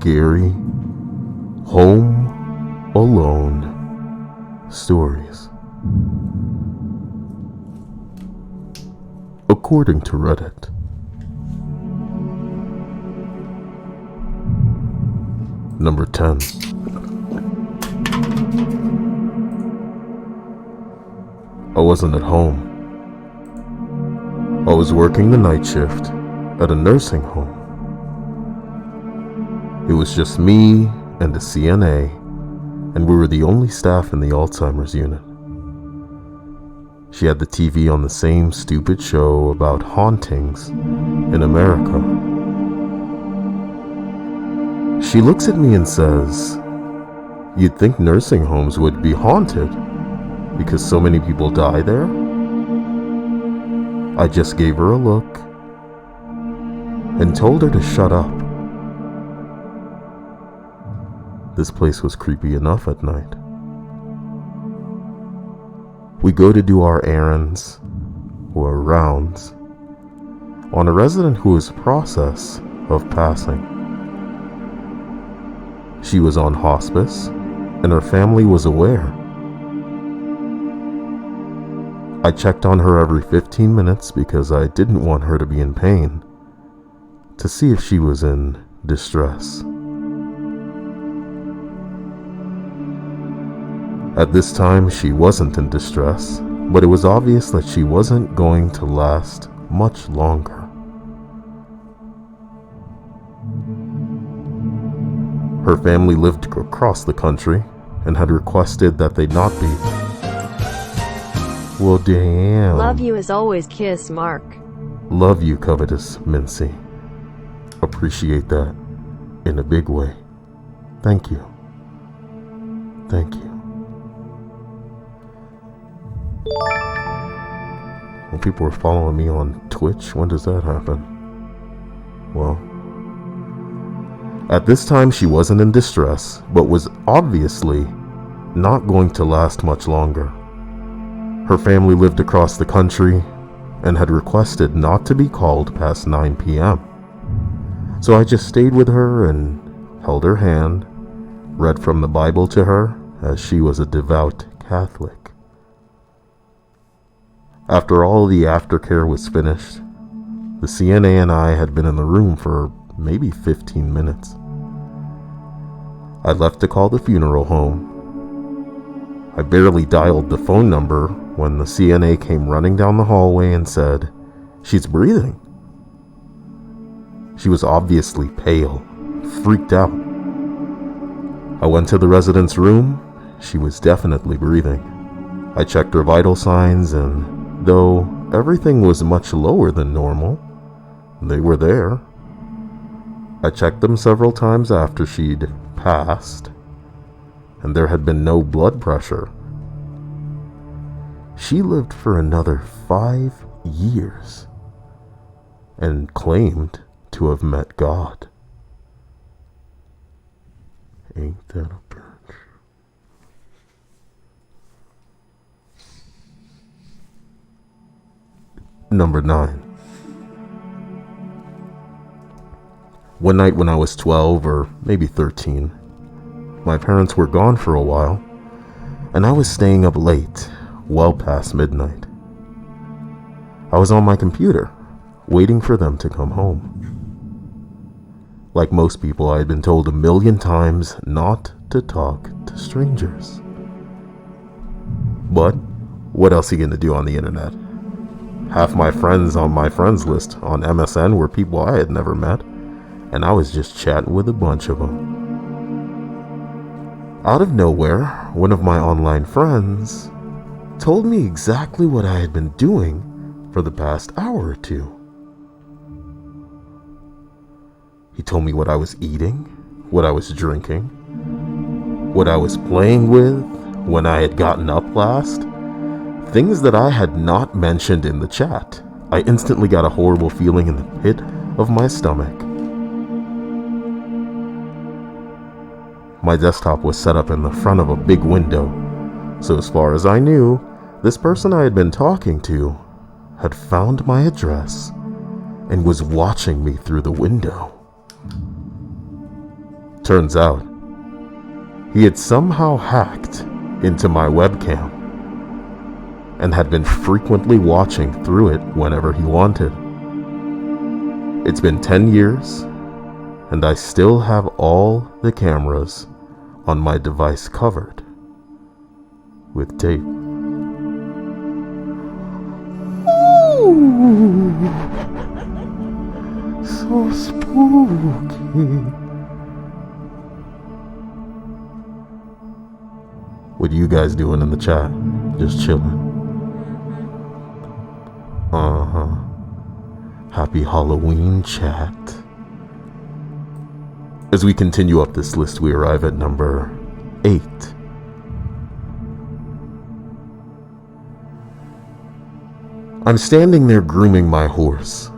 scary home alone stories. According to Reddit. Number 10. I wasn't at home. I was working the night shift at a nursing home. It was just me and a CNA, and we were the only staff in the Alzheimer's unit. She had the TV on the same stupid show about hauntings in America. She looks at me and says, "You'd think nursing homes would be haunted because so many people die there?" I just gave her a look and told her to shut up. This place was creepy enough at night. We go to do our errands, or rounds, on a resident who is in process of passing. She was on hospice, and her family was aware. I checked on her every 15 minutes because I didn't want her to be in pain, to see if she was in distress. At this time, she wasn't in distress, but it was obvious that she wasn't going to last much longer. Her family lived across the country and had requested that they not be. Well, damn. Love you as always, kiss Mark. Love you, covetous Mincy. Appreciate that in a big way. Thank you. Thank you. When people were following me on Twitch, when does that happen? Well, at this time she wasn't in distress, but was obviously not going to last much longer. Her family lived across the country and had requested not to be called past 9 p.m. So I just stayed with her and held her hand, read from the Bible to her, as she was a devout Catholic. After all the aftercare was finished, the CNA and I had been in the room for maybe 15 minutes. I left to call the funeral home. I barely dialed the phone number when the CNA came running down the hallway and said, "She's breathing." She was obviously pale, freaked out. I went to the resident's room. She was definitely breathing. I checked her vital signs, and though everything was much lower than normal, they were there. I checked them several times after she'd passed, and there had been no blood pressure. She lived for another 5 years and claimed to have met God. Ain't that a bitch? Number 9. One night when I was 12 or maybe 13, my parents were gone for a while, and I was staying up late, well past midnight. I was on my computer, waiting for them to come home. Like most people, I had been told 1,000,000 times not to talk to strangers. But what else are you going to do on the internet? Half my friends on my friends list on MSN were people I had never met, and I was just chatting with a bunch of them. Out of nowhere, one of my online friends told me exactly what I had been doing for the past hour or two. He told me what I was eating, what I was drinking, what I was playing with, when I had gotten up last, things that I had not mentioned in the chat. I instantly got a horrible feeling in the pit of my stomach. My desktop was set up in the front of a big window, so as far as I knew, this person I had been talking to had found my address and was watching me through the window. Turns out, he had somehow hacked into my webcam and had been frequently watching through it whenever he wanted. It's been 10 years, and I still have all the cameras on my device covered with tape. Ooh, so spooky. What are you guys doing in the chat? Just chilling. Happy Halloween, chat. As we continue up this list, we arrive at number 8. I'm standing there grooming my horse,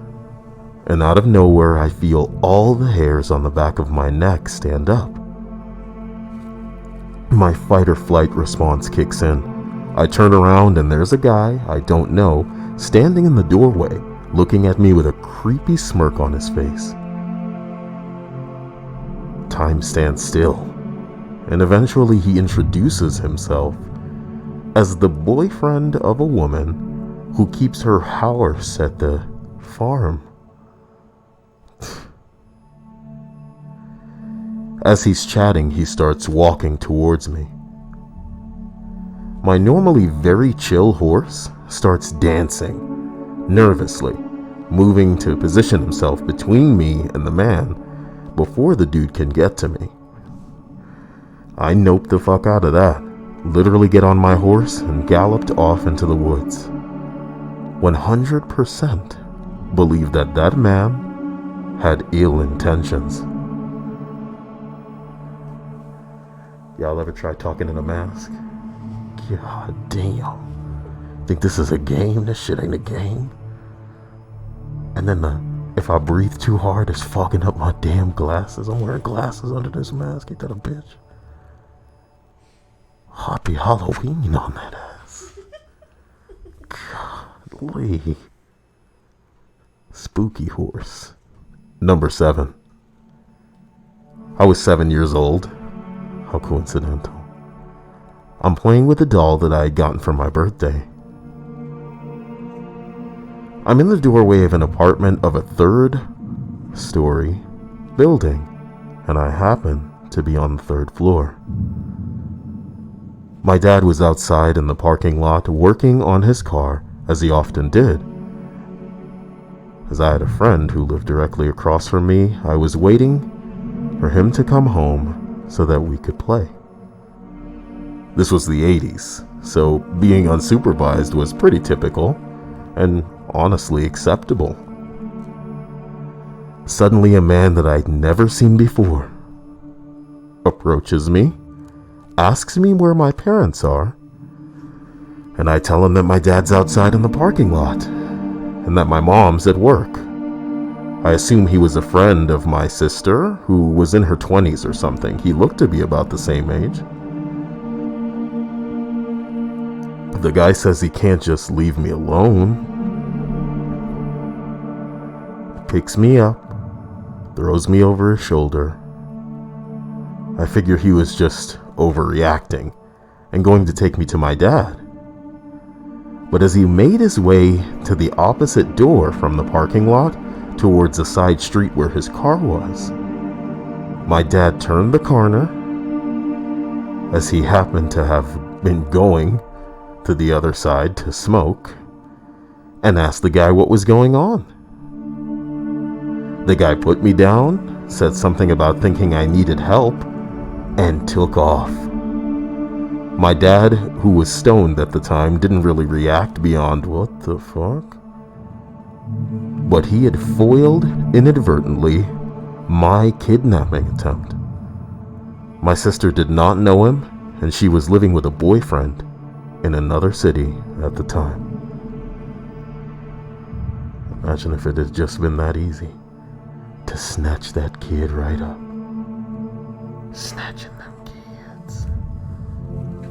and out of nowhere I feel all the hairs on the back of my neck stand up. My fight or flight response kicks in. I turn around and there's a guy I don't know standing in the doorway, looking at me with a creepy smirk on his face. Time stands still, and eventually he introduces himself as the boyfriend of a woman who keeps her horse at the farm. As he's chatting, he starts walking towards me. My normally very chill horse starts dancing, nervously, moving to position himself between me and the man before the dude can get to me. I noped the fuck out of that, literally get on my horse and galloped off into the woods. 100% believe that that man had ill intentions. Y'all ever try talking in a mask? God damn. Think this is a game? This shit ain't a game. And then if I breathe too hard, it's fogging up my damn glasses. I'm wearing glasses under this mask. Ain't that a bitch? Happy Halloween on that ass. Golly. Spooky horse. Number 7. I was 7 years old. How coincidental. I'm playing with a doll that I had gotten for my birthday. I'm in the doorway of an apartment of a 3rd-story building, and I happen to be on the 3rd floor. My dad was outside in the parking lot working on his car, as he often did. As I had a friend who lived directly across from me, I was waiting for him to come home so that we could play. This was the 80s, so being unsupervised was pretty typical and honestly acceptable. Suddenly, a man that I'd never seen before approaches me, asks me where my parents are, and I tell him that my dad's outside in the parking lot and that my mom's at work. I assume he was a friend of my sister who was in her 20s or something. He looked to be about the same age. The guy says he can't just leave me alone. Picks me up, throws me over his shoulder. I figure he was just overreacting and going to take me to my dad. But as he made his way to the opposite door from the parking lot towards a side street where his car was, my dad turned the corner, as he happened to have been going to the other side to smoke, and asked the guy what was going on. The guy put me down, said something about thinking I needed help, and took off. My dad, who was stoned at the time, didn't really react beyond what the fuck? But he had foiled, inadvertently, my kidnapping attempt. My sister did not know him, and she was living with a boyfriend in another city at the time. Imagine if it had just been that easy to snatch that kid right up. Snatching them kids.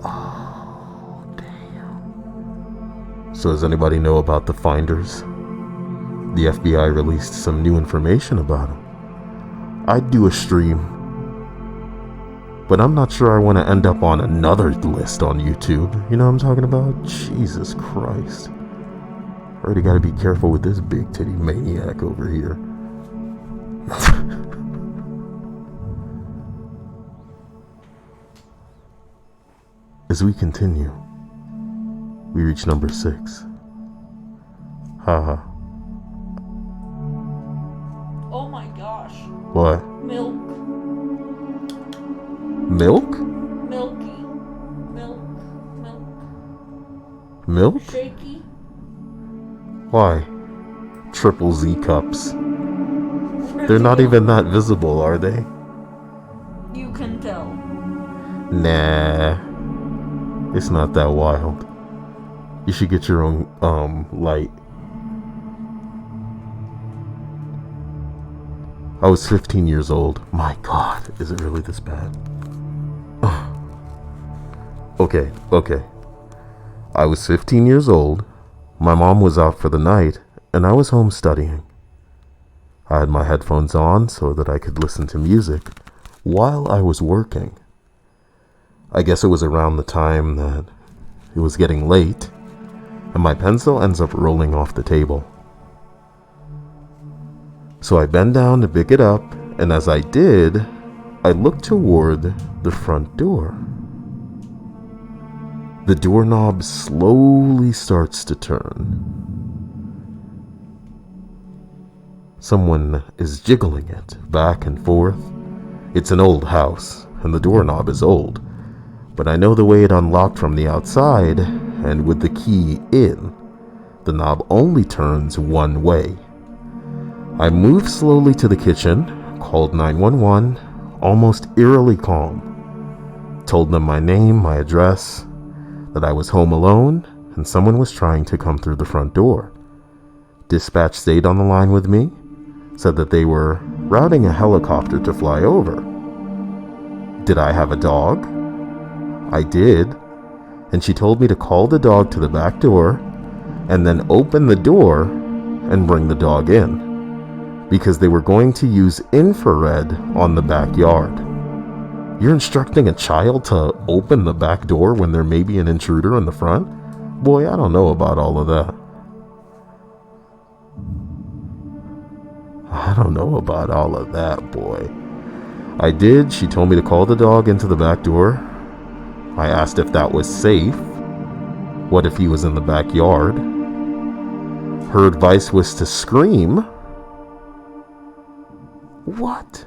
Oh, damn. So does anybody know about the finders? The FBI released some new information about them. I'd do a stream But I'm not sure I want to end up on another list on YouTube. You know what I'm talking about? Jesus Christ. Already gotta be careful with this big titty maniac over here. As we continue, we reach number 6. Haha. Oh my gosh. What? Milk. Milk? Milky. Milk. Milk? Shaky. Why? Triple Z cups. They're not even that visible, are they? You can tell. Nah. It's not that wild. You should get your own, light. I was 15 years old. My God, is it really this bad? Okay. I was 15 years old. My mom was out for the night, and I was home studying. I had my headphones on so that I could listen to music while I was working. I guess it was around the time that it was getting late, and my pencil ends up rolling off the table. So I bend down to pick it up, and as I did, I looked toward the front door. The doorknob slowly starts to turn. Someone is jiggling it back and forth. It's an old house, and the doorknob is old, but I know the way it unlocked from the outside, and with the key in, the knob only turns one way. I moved slowly to the kitchen, called 911, almost eerily calm. Told them my name, my address, that I was home alone, and someone was trying to come through the front door. Dispatch stayed on the line with me, said that they were routing a helicopter to fly over. Did I have a dog? I did, and she told me to call the dog to the back door, and then open the door and bring the dog in, because they were going to use infrared on the backyard. You're instructing a child to open the back door when there may be an intruder in the front? Boy, I don't know about all of that. I don't know about all of that, boy. I did. She told me to call the dog into the back door. I asked if that was safe. What if he was in the backyard? Her advice was to scream. What?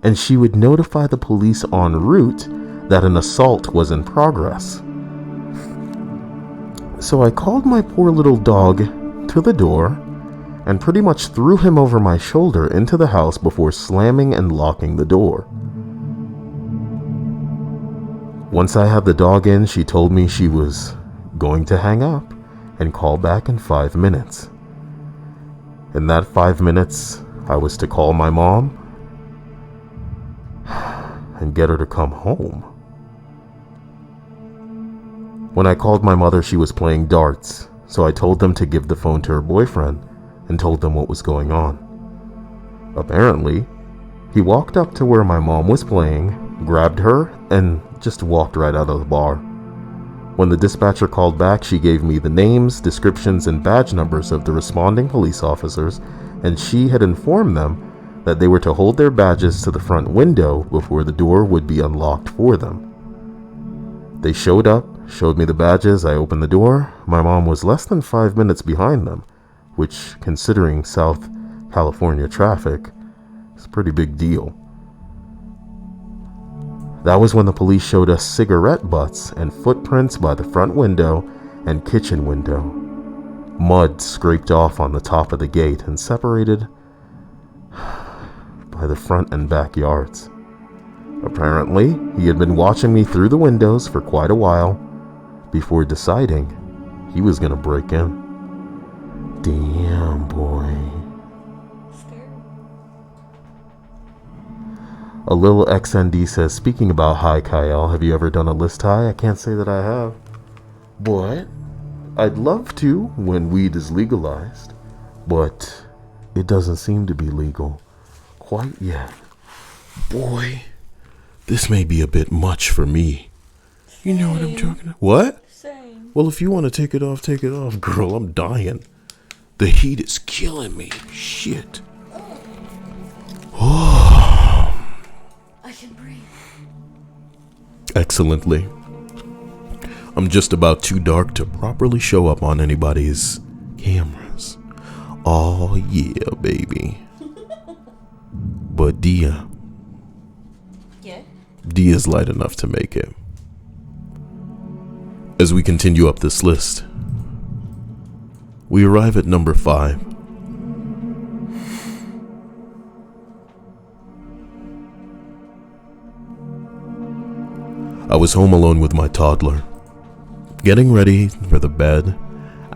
And she would notify the police en route that an assault was in progress. So I called my poor little dog to the door and pretty much threw him over my shoulder into the house before slamming and locking the door. Once I had the dog in, she told me she was going to hang up and call back in 5 minutes. In that 5 minutes, I was to call my mom and get her to come home. When I called my mother, she was playing darts, so I told them to give the phone to her boyfriend and told them what was going on. Apparently, he walked up to where my mom was playing, grabbed her, and just walked right out of the bar. When the dispatcher called back, she gave me the names, descriptions, and badge numbers of the responding police officers, and she had informed them that they were to hold their badges to the front window before the door would be unlocked for them. They showed up, showed me the badges, I opened the door. My mom was less than 5 minutes behind them, which, considering South California traffic, is a pretty big deal. That was when the police showed us cigarette butts and footprints by the front window and kitchen window. Mud scraped off on the top of the gate and separated by the front and backyards. Apparently, he had been watching me through the windows for quite a while before deciding he was gonna break in. Damn, boy. Scared. A little XND says, speaking about high, Kyle, have you ever done a list high? I can't say that I have. But I'd love to when weed is legalized, but it doesn't seem to be legal quite yet. Boy, This may be a bit much for me. You know what I'm talking about? What? Same. Well, if you want to take it off, girl. I'm dying. The heat is killing me. Shit. I can breathe. Excellently. I'm just about too dark to properly show up on anybody's cameras. Oh yeah, baby. But Dia. Yeah? Dia's light enough to make it. As we continue up this list, we arrive at number 5. I was home alone with my toddler, getting ready for the bed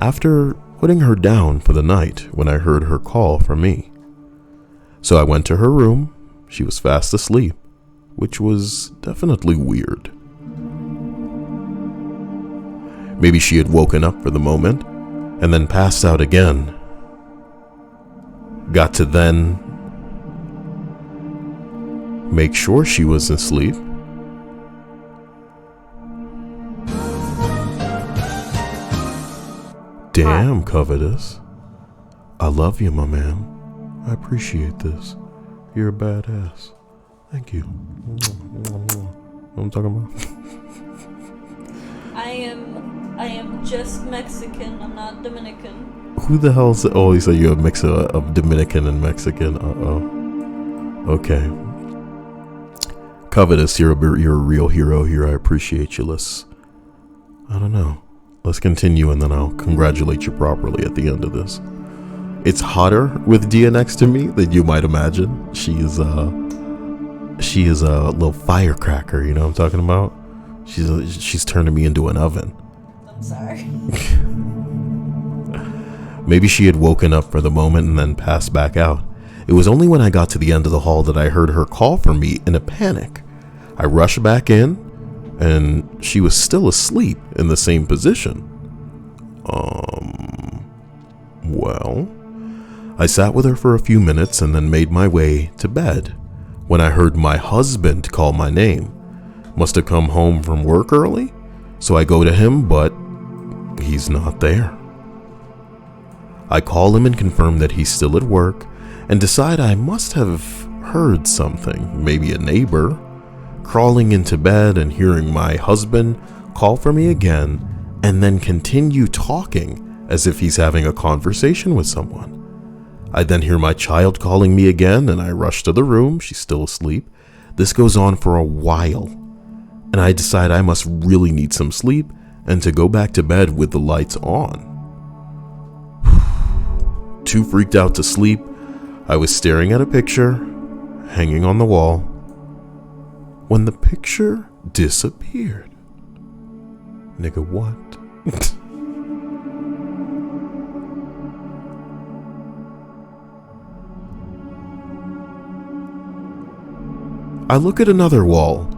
after putting her down for the night when I heard her call for me. So I went to her room. She was fast asleep, which was definitely weird. Maybe she had woken up for the moment and then passed out again. Got to then make sure she was asleep. Damn, Covetous. I love you, my man. I appreciate this. You're a badass. Thank you. What I'm talking about? I am just Mexican. I'm not Dominican. Who the hell's always say you're a mix of Dominican and Mexican? Okay. Covetous, you're a real hero here. I appreciate you. I don't know. Let's continue and then I'll congratulate you properly at the end of this. It's hotter with Dia next to me than you might imagine. She is a little firecracker, you know what I'm talking about? She's turning me into an oven. I'm sorry. Maybe she had woken up for the moment and then passed back out. It was only when I got to the end of the hall that I heard her call for me in a panic. I rushed back in, and she was still asleep in the same position. Well, I sat with her for a few minutes and then made my way to bed when I heard my husband call my name. Must have come home from work early, so I go to him, but he's not there. I call him and confirm that he's still at work and decide I must have heard something, maybe a neighbor, crawling into bed and hearing my husband call for me again and then continue talking as if he's having a conversation with someone. I then hear my child calling me again and I rush to the room. She's still asleep. This goes on for a while and I decide I must really need some sleep and to go back to bed with the lights on. Too freaked out to sleep, I was staring at a picture hanging on the wall when the picture disappeared. Nigga, what? I look at another wall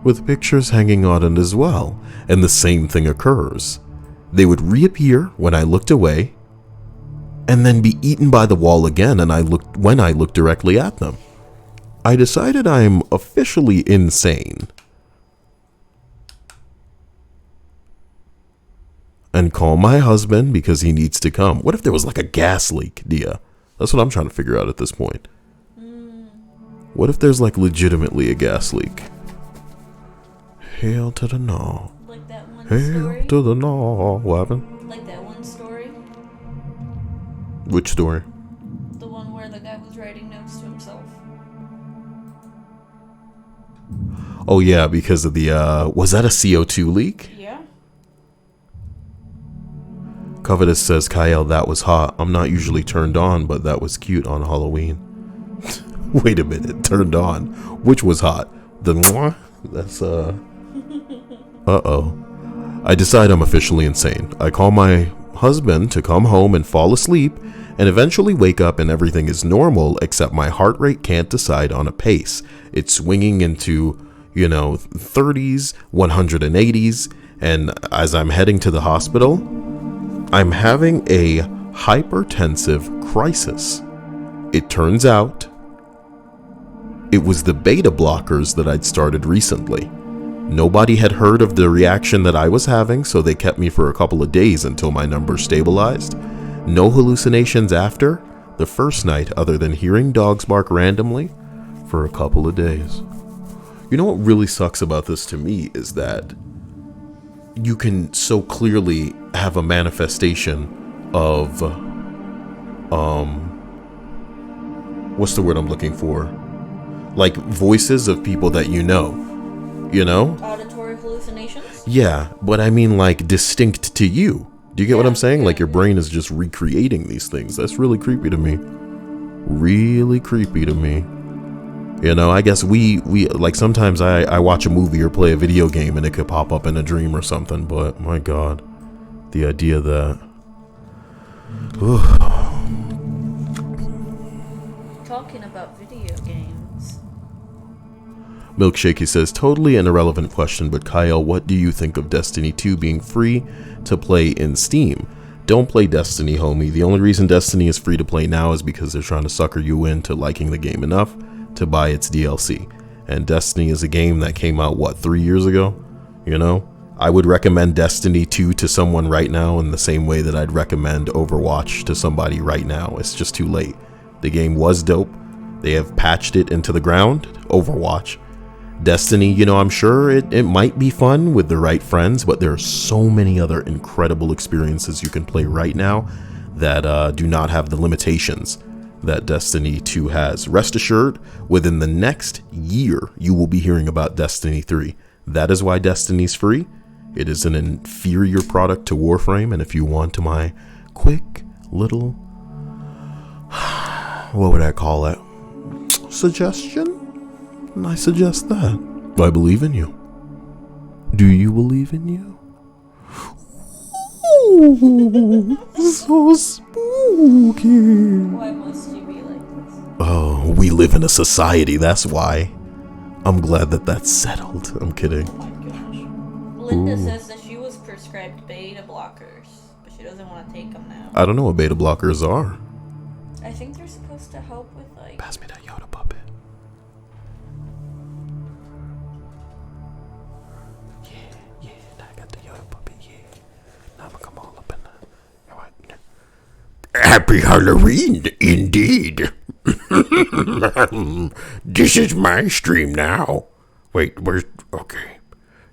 with pictures hanging on it as well, and the same thing occurs. They would reappear when I looked away and then be eaten by the wall again when I looked directly at them. I decided I'm officially insane and call my husband because he needs to come. What if there was like a gas leak, Dia? That's what I'm trying to figure out at this point. What if there's like legitimately a gas leak? Hail to the no. Like that one Hail story. to the no. What happened? Like that one story. Which story? The one where the guy was writing notes to himself. Oh yeah, because of the was that a CO2 leak? Yeah. Covetous says, Kyle, that was hot. I'm not usually turned on, but that was cute on Halloween. Wait a minute, turned on. Which was hot? The mwah? That's uh-oh. I decide I'm officially insane. I call my husband to come home and fall asleep and eventually wake up and everything is normal except my heart rate can't decide on a pace. It's swinging into, 30s, 180s, and as I'm heading to the hospital, I'm having a hypertensive crisis. It turns out It was the beta blockers that I'd started recently. Nobody had heard of the reaction that I was having, so they kept me for a couple of days until my numbers stabilized. No hallucinations after the first night other than hearing dogs bark randomly for a couple of days. You know what really sucks about this to me is that you can so clearly have a manifestation of, what's the word I'm looking for? Like voices of people that you know? Auditory hallucinations? Yeah, but I mean like distinct to you. Do you get what I'm saying? Like your brain is just recreating these things. That's really creepy to me. Really creepy to me. You know, I guess we like sometimes I watch a movie or play a video game and it could pop up in a dream or something, but my God, the idea that Talking about video games. Milkshakey says, totally an irrelevant question, but Kyle, what do you think of Destiny 2 being free to play in Steam? Don't play Destiny, homie. The only reason Destiny is free to play now is because they're trying to sucker you into liking the game enough to buy its DLC. And Destiny is a game that came out, 3 years ago? You know? I would recommend Destiny 2 to someone right now in the same way that I'd recommend Overwatch to somebody right now. It's just too late. The game was dope. They have patched it into the ground. Overwatch. Destiny, you know, I'm sure it might be fun with the right friends, but there are so many other incredible experiences you can play right now that do not have the limitations that Destiny 2 has. Rest assured, within the next year, you will be hearing about Destiny 3. That is why Destiny's free. It is an inferior product to Warframe, and if you want my quick little, what would I call it? Suggestion? I suggest that. I believe in you. Do you believe in you? Ooh, so spooky. Why must you be like this? Oh, we live in a society, that's why. I'm glad that that's settled. I'm kidding. Oh my gosh. Linda says that she was prescribed beta blockers, but she doesn't want to take them now. I don't know what beta blockers are. I think they're supposed to help with like... Pass me that Yoda puppet. Yeah, I got the Yoda puppet, yeah. Now I'm gonna come all up in there. Happy Halloween, indeed. This is my stream now. Wait, where's... Okay.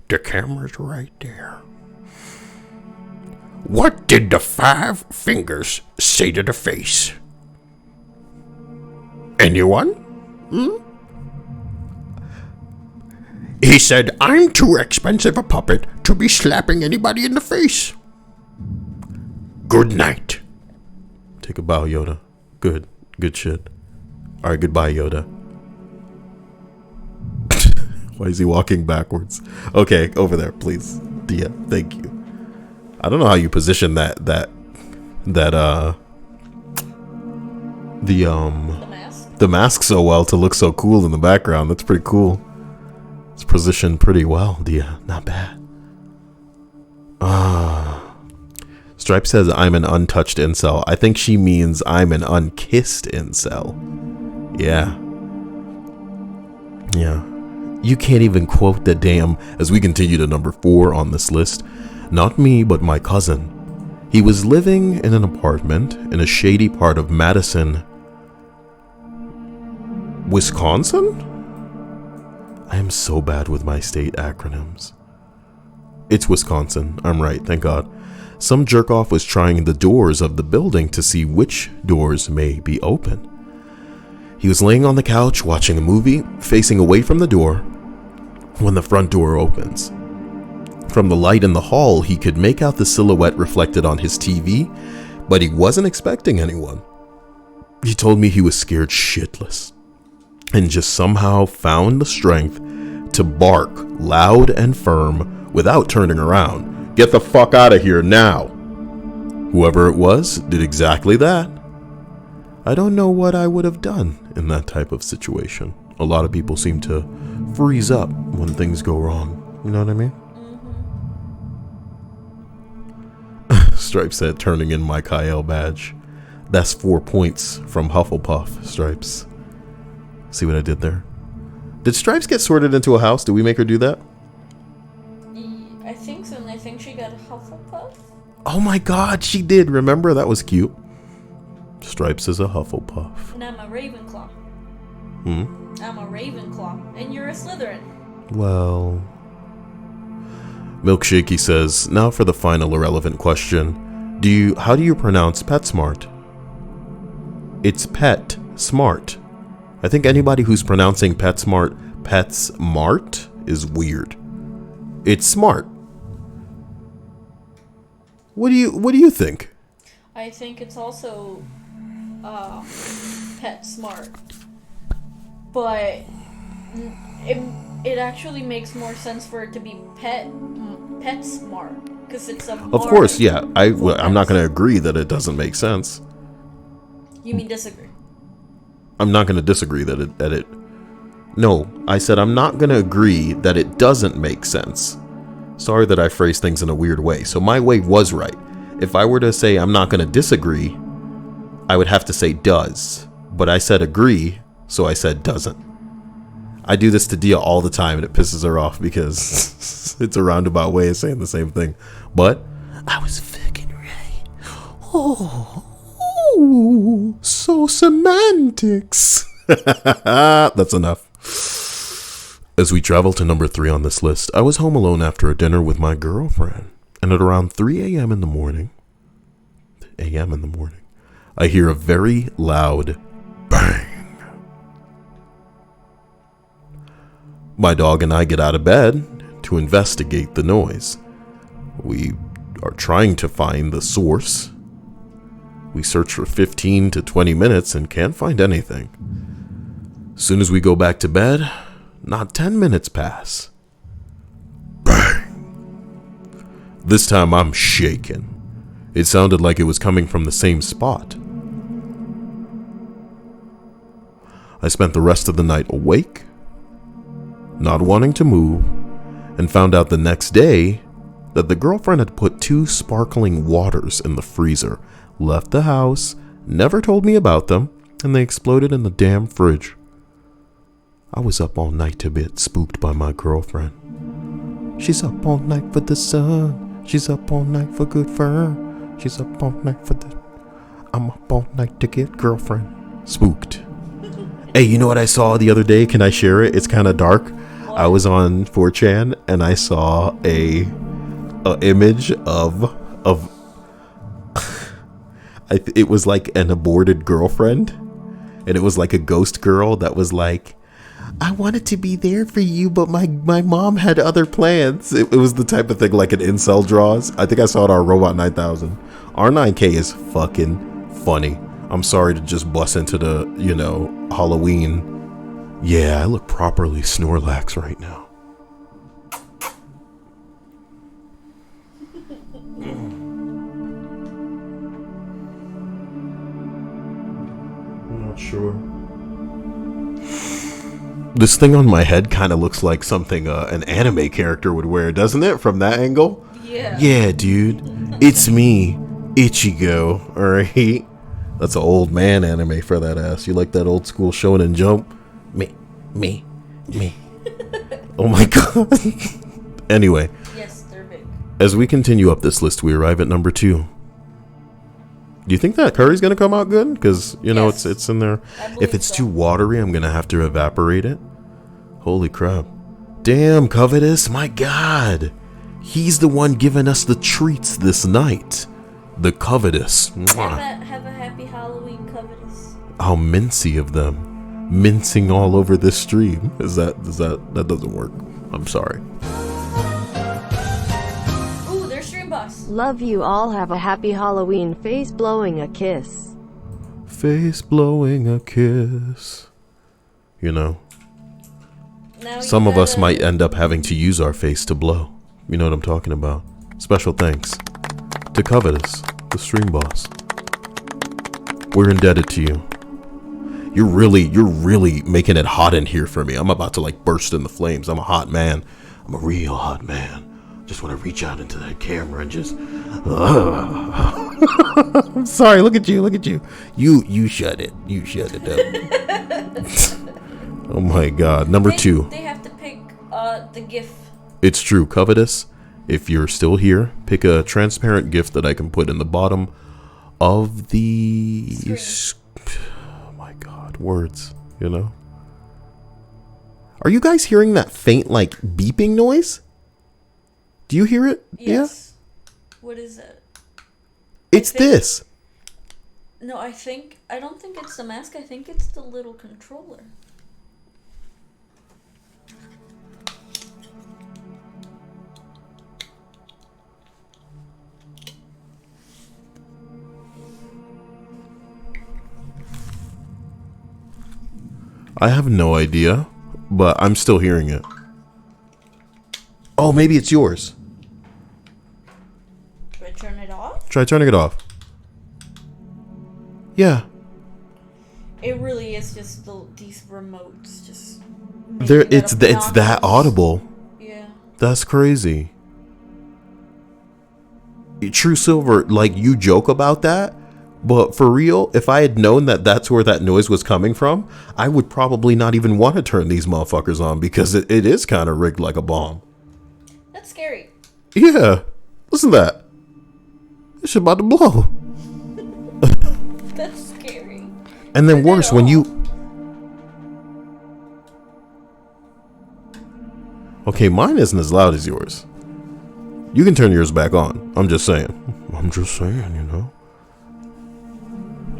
The camera's right there. What did the 5 fingers say to the face? Anyone? He said, I'm too expensive a puppet to be slapping anybody in the face. Good night. Take a bow, Yoda. Good shit. Alright, goodbye, Yoda. Why is he walking backwards? Okay, over there, please. Yeah, thank you. I don't know how you position the mask so well to look so cool in the background. That's pretty cool. It's positioned pretty well, Dia. Not bad. Stripe says I'm an untouched incel. I think she means I'm an unkissed incel. Yeah. You can't even quote the damn, as we continue to number 4 on this list. Not me, but my cousin. He was living in an apartment in a shady part of Madison, Wisconsin? I am so bad with my state acronyms. It's Wisconsin. I'm right, thank God. Some jerk-off was trying the doors of the building to see which doors may be open. He was laying on the couch watching a movie, facing away from the door, when the front door opens. From the light in the hall, he could make out the silhouette reflected on his TV, but he wasn't expecting anyone. He told me he was scared shitless, and just somehow found the strength to bark loud and firm without turning around. Get the fuck out of here now! Whoever it was did exactly that. I don't know what I would have done in that type of situation. A lot of people seem to freeze up when things go wrong. You know what I mean? Stripes said, turning in my Kyle badge. That's 4 points from Hufflepuff, Stripes. See what I did there? Did Stripes get sorted into a house? Did we make her do that? I think so, and I think she got Hufflepuff. Oh my god, she did. Remember? That was cute. Stripes is a Hufflepuff. And I'm a Ravenclaw. I'm a Ravenclaw. And you're a Slytherin. Well... Milkshakey says, now for the final irrelevant question. How do you pronounce PetSmart? It's Pet Smart. I think anybody who's pronouncing PetSmart is weird. It's smart. What do you think? I think it's also Pet Smart. But it actually makes more sense for it to be Pet Smart, because it's a Of course, yeah. I'm not going to agree that it doesn't make sense. You mean disagree? I'm not going to disagree that it. No, I said I'm not going to agree that it doesn't make sense. Sorry that I phrased things in a weird way. So my way was right. If I were to say I'm not going to disagree, I would have to say does. But I said agree, so I said doesn't. I do this to Dia all the time, and it pisses her off because it's a roundabout way of saying the same thing. But I was fucking right. Oh, so semantics. That's enough. As we travel to number 3 on this list, I was home alone after a dinner with my girlfriend. And at around 3 a.m. in the morning, I hear a very loud bang. My dog and I get out of bed to investigate the noise. We are trying to find the source. We search for 15 to 20 minutes and can't find anything. As soon as we go back to bed, not 10 minutes pass. Bang! This time I'm shaken. It sounded like it was coming from the same spot. I spent the rest of the night awake, not wanting to move, and found out the next day that the girlfriend had put 2 sparkling waters in the freezer, left the house, never told me about them, and they exploded in the damn fridge. I was up all night to get spooked by my girlfriend. She's up all night for the sun. She's up all night for good fur. She's up all night for the... I'm up all night to get girlfriend spooked. Hey, you know what I saw the other day? Can I share it? It's kind of dark. What? I was on 4chan and I saw a image of it was like an aborted girlfriend, and it was like a ghost girl that was like, I wanted to be there for you, but my mom had other plans. It was the type of thing like an incel draws. I think I saw it on Robot 9000. R9K is fucking funny. I'm sorry to just bust into the, Halloween. Yeah, I look properly Snorlax right now. I'm not sure. This thing on my head kind of looks like something an anime character would wear, doesn't it? From that angle? Yeah. Yeah, dude. It's me, Ichigo, alright? That's an old man anime for that ass. You like that old school Shonen Jump? Me. Oh my god. Anyway. Yes, they're big. As we continue up this list, we arrive at number 2. Do you think that curry's gonna come out good? Because, Yes. it's in there. If it's too watery, I'm gonna have to evaporate it. Holy crap. Damn, Covetous, my god. He's the one giving us the treats this night. The Covetous. Have a happy Halloween, Covetous. How mincy of them. Mincing all over this stream. That doesn't work. I'm sorry. Ooh, there's Stream Boss. Love you all. Have a happy Halloween. Face blowing a kiss. Face blowing a kiss. Now Some of us might end up having to use our face to blow. You know what I'm talking about. Special thanks to Covetous, the stream boss. We're indebted to you. You're really making it hot in here for me. I'm about to burst in the flames. I'm a hot man. I'm a real hot man. Just want to reach out into that camera and just... I'm sorry, look at you. You shut it. You shut it up. Oh my god. Number 2. They have to pick the gift. It's true, Covetous. If you're still here, pick a transparent gift that I can put in the bottom of the... Oh my god, words, you know? Are you guys hearing that faint, like, beeping noise? Do you hear it? Yes. Yeah? What is it? It's this. No, I don't think it's the mask. I think it's the little controller. I have no idea, but I'm still hearing it. Oh, maybe it's yours. Should I turn it off? Try turning it off. Yeah. It really is just these remotes just. It's that audible. Yeah. That's crazy. True Silver, like, you joke about that, but for real, if I had known that that's where that noise was coming from, I would probably not even want to turn these motherfuckers on, because it is kind of rigged like a bomb. That's scary. Yeah. Listen to that. This shit about to blow. That's scary. And then worse, when you... Okay, mine isn't as loud as yours. You can turn yours back on. I'm just saying. You know?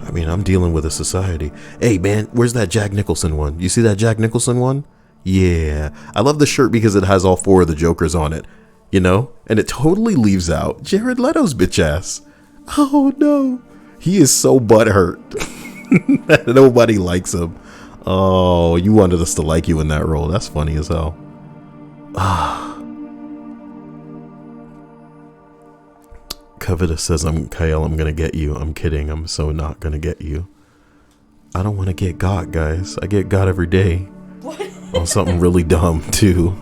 I mean, I'm dealing with a society. Hey, man, where's that Jack Nicholson one? You see that Jack Nicholson one? Yeah. I love the shirt because it has all 4 of the Jokers on it. You know? And it totally leaves out Jared Leto's bitch ass. Oh, no. He is so butthurt. Nobody likes him. Oh, you wanted us to like you in that role. That's funny as hell. Covetous says, Kyle, I'm gonna get you. I'm kidding. I'm so not gonna get you. I don't want to get got, guys. I get got every day. What? On something really dumb, too.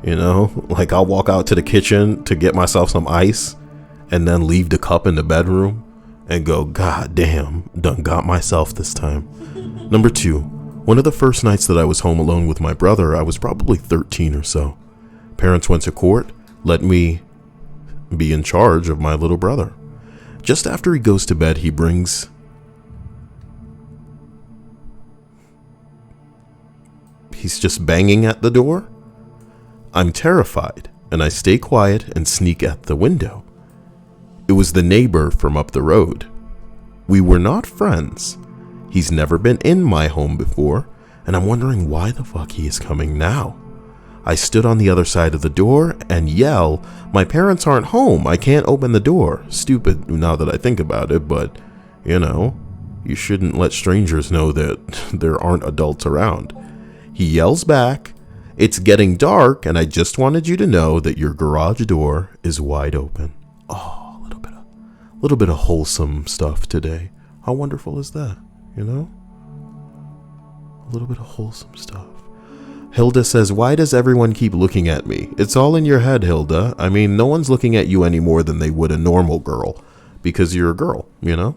You know? Like, I'll walk out to the kitchen to get myself some ice and then leave the cup in the bedroom and go, God damn, done got myself this time. Number 2. One of the first nights that I was home alone with my brother, I was probably 13 or so. Parents went to court, let me be in charge of my little brother. Just after he goes to bed, he's just banging at the door. I'm terrified, and I stay quiet and sneak at the window. It was the neighbor from up the road. We were not friends. He's never been in my home before, and I'm wondering why the fuck he is coming now. I stood on the other side of the door and yell, my parents aren't home, I can't open the door. Stupid now that I think about it, but, you know, you shouldn't let strangers know that there aren't adults around. He yells back, it's getting dark and I just wanted you to know that your garage door is wide open. Oh, a little bit of wholesome stuff today. How wonderful is that, you know? A little bit of wholesome stuff. Hilda says, why does everyone keep looking at me? It's all in your head, Hilda. I mean, no one's looking at you any more than they would a normal girl. Because you're a girl, you know?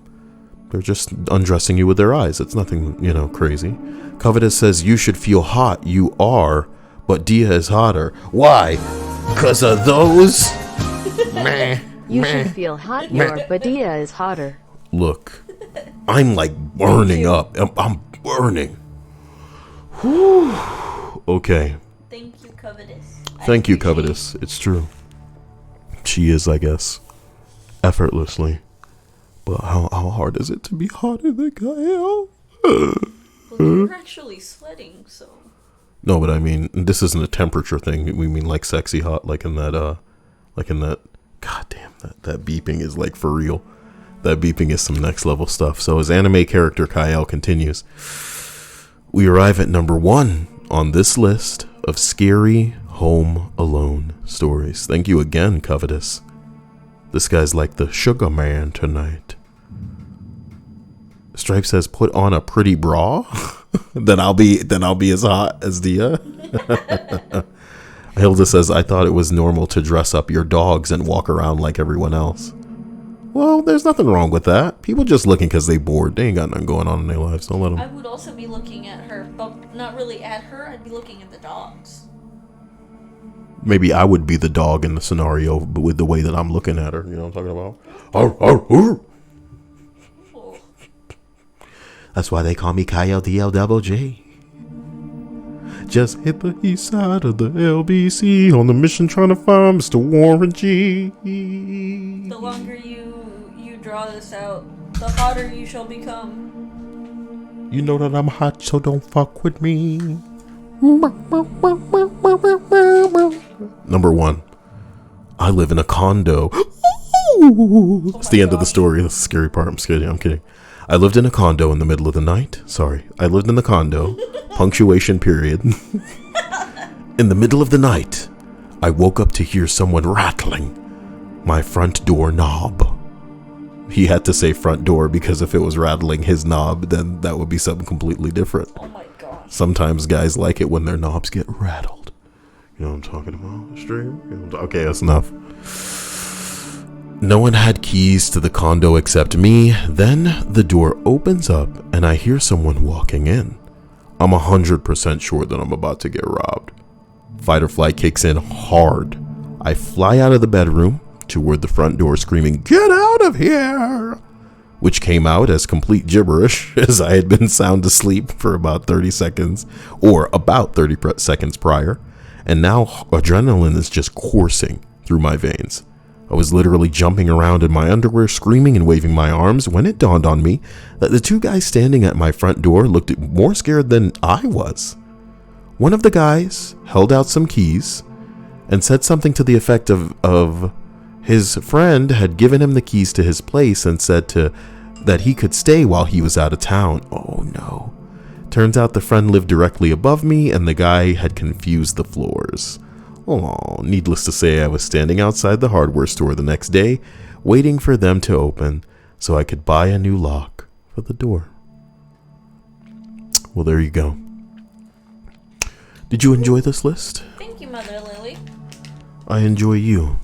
They're just undressing you with their eyes. It's nothing, you know, crazy. Covetous says, you should feel hot. You are. But Dia is hotter. Why? Because of those? Meh. You should feel hot, but Dia is hotter. Look, I'm like burning up. I'm burning. Whew. Okay. Thank you, Covetous. Thank you, Covetous. It's true. She is, I guess, effortlessly. But how hard is it to be hotter than Kyle? Well, you're actually sweating, so. No, but I mean, this isn't a temperature thing. We mean like sexy hot, like in that. God damn, that beeping is like for real. That beeping is some next level stuff. So as anime character Kyle continues, we arrive at number 1 on this list of scary home alone stories. Thank you again, Covetous. This guy's like the sugar man tonight. Stripe says, put on a pretty bra. then I'll be as hot as Dia. Hilda says, I thought it was normal to dress up your dogs and walk around like everyone else. Well, there's nothing wrong with that. People just looking because they bored. They ain't got nothing going on in their lives. Don't let them. I would also be looking at her, but not really at her. I'd be looking at the dogs. Maybe I would be the dog in the scenario, but with the way that I'm looking at her. You know what I'm talking about? Arr, arr, arr. Oh. That's why they call me Kyle Double J. Just hit the east side of the LBC on the mission trying to find Mr. Warren G. The longer you draw this out, the hotter you shall become. You know that I'm hot, so don't fuck with me. Number 1. I live in a condo. It's the end of the story. That's the scary part. I'm kidding. I'm kidding. I lived in a condo in the middle of the night. Sorry. I lived in the condo. Punctuation period. In the middle of the night, I woke up to hear someone rattling my front door knob. He had to say front door because if it was rattling his knob, then that would be something completely different. Oh my gosh. Sometimes guys like it when their knobs get rattled. You know what I'm talking about? Stream? Okay, that's enough. No one had keys to the condo except me. Then the door opens up and I hear someone walking in. I'm 100% sure that I'm about to get robbed. Fight or flight kicks in hard. I fly out of the bedroom toward the front door screaming, "Get out of here!" Which came out as complete gibberish as I had been sound asleep for about 30 seconds or about 30 seconds prior. And now adrenaline is just coursing through my veins. I was literally jumping around in my underwear, screaming and waving my arms when it dawned on me that the 2 guys standing at my front door looked more scared than I was. One of the guys held out some keys and said something to the effect of his friend had given him the keys to his place and said that he could stay while he was out of town. Oh no. Turns out the friend lived directly above me and the guy had confused the floors. Oh, needless to say, I was standing outside the hardware store the next day, waiting for them to open so I could buy a new lock for the door. Well, there you go. Did you enjoy this list? Thank you, Mother Lily. I enjoy you.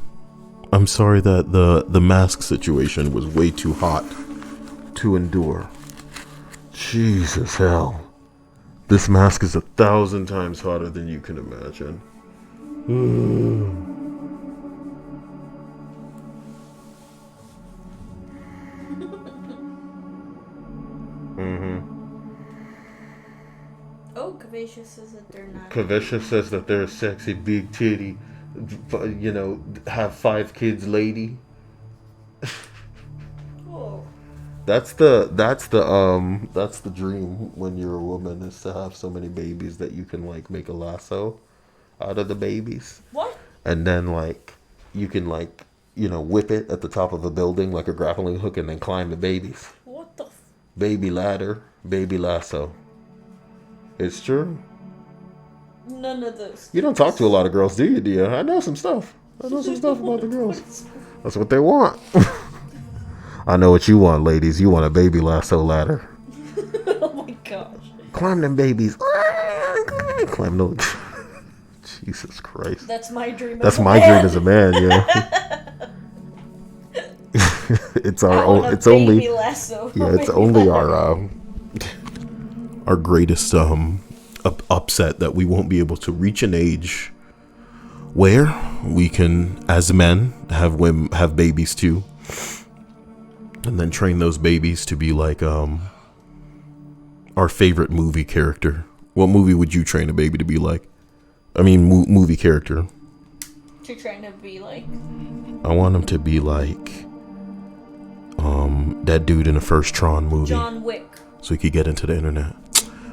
I'm sorry that the mask situation was way too hot to endure. Jesus hell. This mask is 1,000 times hotter than you can imagine. Oh, Kavacia says that they're not. Kavacia says that they're a sexy, big titty, you know, have 5 kids lady. Oh. That's the dream when you're a woman, is to have so many babies that you can like make a lasso out of the babies. What? And then like you can like, you know, whip it at the top of a building like a grappling hook and then climb the babies. What the Baby ladder, baby lasso. It's true. None of this. You don't talk to a lot of girls, do you, dear? I know some stuff. I know some stuff about the girls. That's what they want. I know what you want, ladies. You want a baby lasso ladder. Oh my gosh. Climb them babies. Climb those. Jesus Christ. That's my dream. That's my dream as a man, yeah. It's our own. It's only. Lasso. Yeah, it's only our greatest upset that we won't be able to reach an age where we can, as men, have babies too, and then train those babies to be like our favorite movie character. What movie would you train a baby to be like? I mean, movie character. To train to be like. I want him to be like that dude in the first Tron movie. John Wick. So he could get into the internet.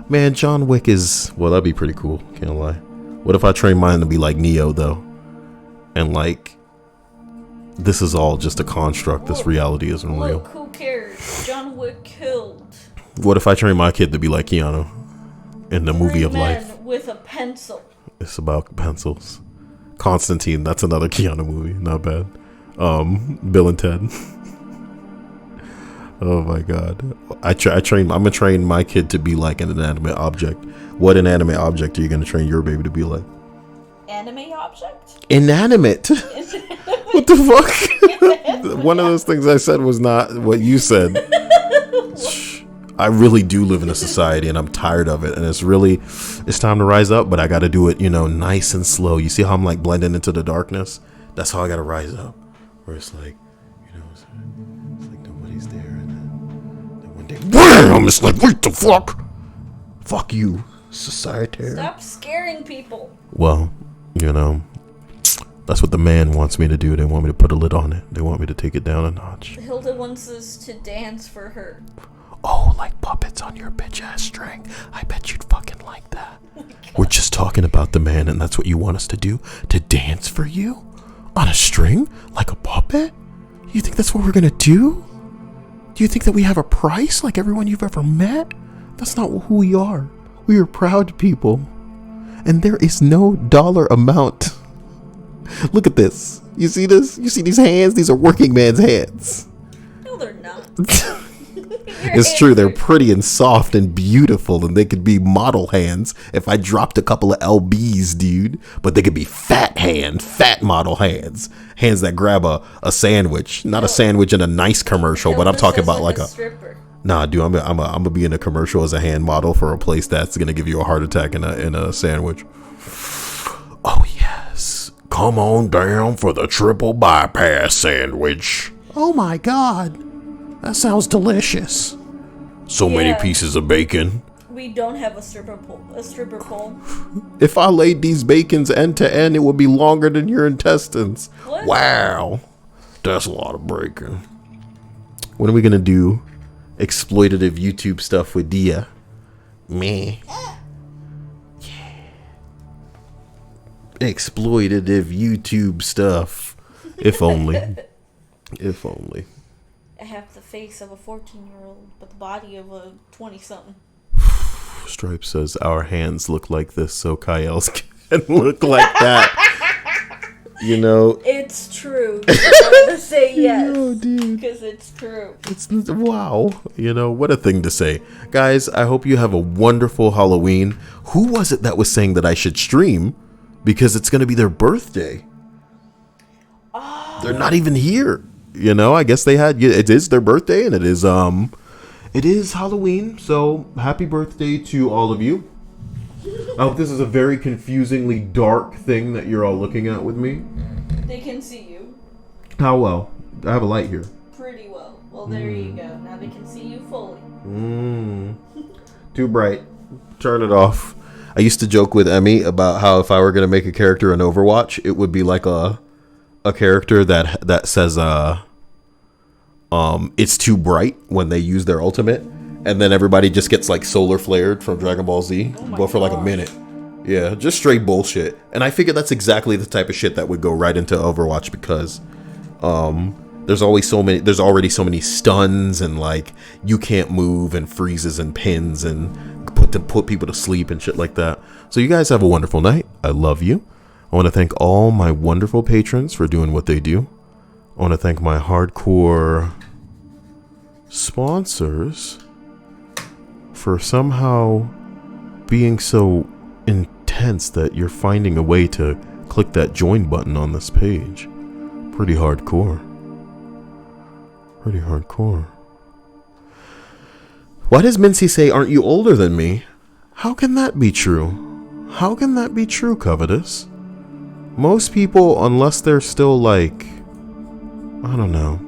Man, John Wick is, well, that'd be pretty cool. Can't lie. What if I train mine to be like Neo though? And like, this is all just a construct. This reality isn't real. Look, who cares? John Wick killed. What if I train my kid to be like Keanu in the movie of life? With a pencil. It's about pencils. Constantine, that's another Keanu movie. Not bad. Bill and Ted. Oh my god. I'm gonna train my kid to be like an inanimate object. What inanimate object are you gonna train your baby to be like? Anime object? Inanimate. What the fuck? One of those things I said was not what you said. I really do live in a society and I'm tired of it. And it's time to rise up, but I got to do it, nice and slow. You see how I'm like blending into the darkness? That's how I got to rise up. Where it's like, it's like nobody's there. And then one day, wham! It's like, what the fuck? Fuck you, society. Stop scaring people. Well, that's what the man wants me to do. They want me to put a lid on it. They want me to take it down a notch. Hilda wants us to dance for her. Oh, like puppets on your bitch ass string. I bet you'd fucking like that. Oh, we're just talking about the man, and that's what you want us to do? To dance for you? On a string? Like a puppet? You think that's what we're gonna do? Do you think that we have a price like everyone you've ever met? That's not who we are. We are proud people. And there is no dollar amount. Look at this. You see this? You see these hands? These are working man's hands. No, they're not. It's true. They're pretty and soft and beautiful, and they could be model hands if I dropped a couple of LBs, dude. But they could be fat model hands. Hands that grab a sandwich. Not a sandwich in a nice commercial, but I'm talking about like a stripper. Nah, dude, I'm gonna be in a commercial as a hand model for a place that's gonna give you a heart attack in a sandwich. Oh yes, come on down for the triple bypass sandwich. Oh my god, that sounds delicious. So many pieces of bacon. We don't have a stripper pole. If I laid these bacons end to end, it would be longer than your intestines. What? Wow, that's a lot of bacon. When are we gonna do exploitative YouTube stuff with Dia? Me. Yeah. Exploitative YouTube stuff. If only. If only. I have the face of a 14-year-old, but the body of a 20-something. Stripe says our hands look like this, so Kyle's can look like that. It's true. I'm gonna say yes. No, dude. Because it's true. It's wow. What a thing to say. Guys, I hope you have a wonderful Halloween. Who was it that was saying that I should stream? Because it's going to be their birthday. Oh. They're not even here. I guess they had, it is their birthday and it is Halloween. So happy birthday to all of you. I hope this is a very confusingly dark thing that you're all looking at with me. They can see you. How well? I have a light here. Pretty well. Well, there you go. Now they can see you fully. Too bright. Turn it off. I used to joke with Emmy about how if I were going to make a character in Overwatch, it would be like a character that says it's too bright when they use their ultimate, and then everybody just gets like solar flared from Dragon Ball Z, but for like a minute. Yeah, just straight bullshit. And I figure that's exactly the type of shit that would go right into Overwatch because there's already so many stuns and like you can't move and freezes and pins and put people to sleep and shit like that. So you guys have a wonderful night. I love you. I want to thank all my wonderful patrons for doing what they do. I want to thank my hardcore sponsors for somehow being so intense that you're finding a way to click that join button on this page. Pretty hardcore. Pretty hardcore. Why does Mincy say, aren't you older than me? How can that be true? How can that be true, Covetous? Most people, unless they're still like, I don't know.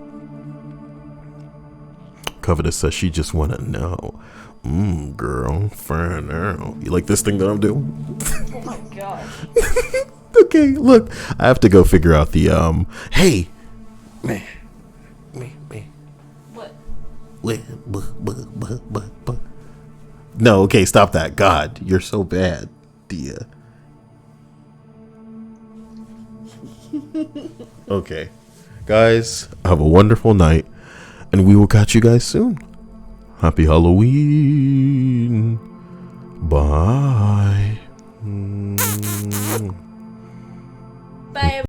Covetous says she just want to know. Girl, find out. You like this thing that I'm doing? Oh my gosh. Okay, look. I have to go figure out the, hey. Me. What? No, okay, stop that. God, you're so bad, Dia. Okay. Guys, have a wonderful night, and we will catch you guys soon. Happy Halloween. Bye. Bye.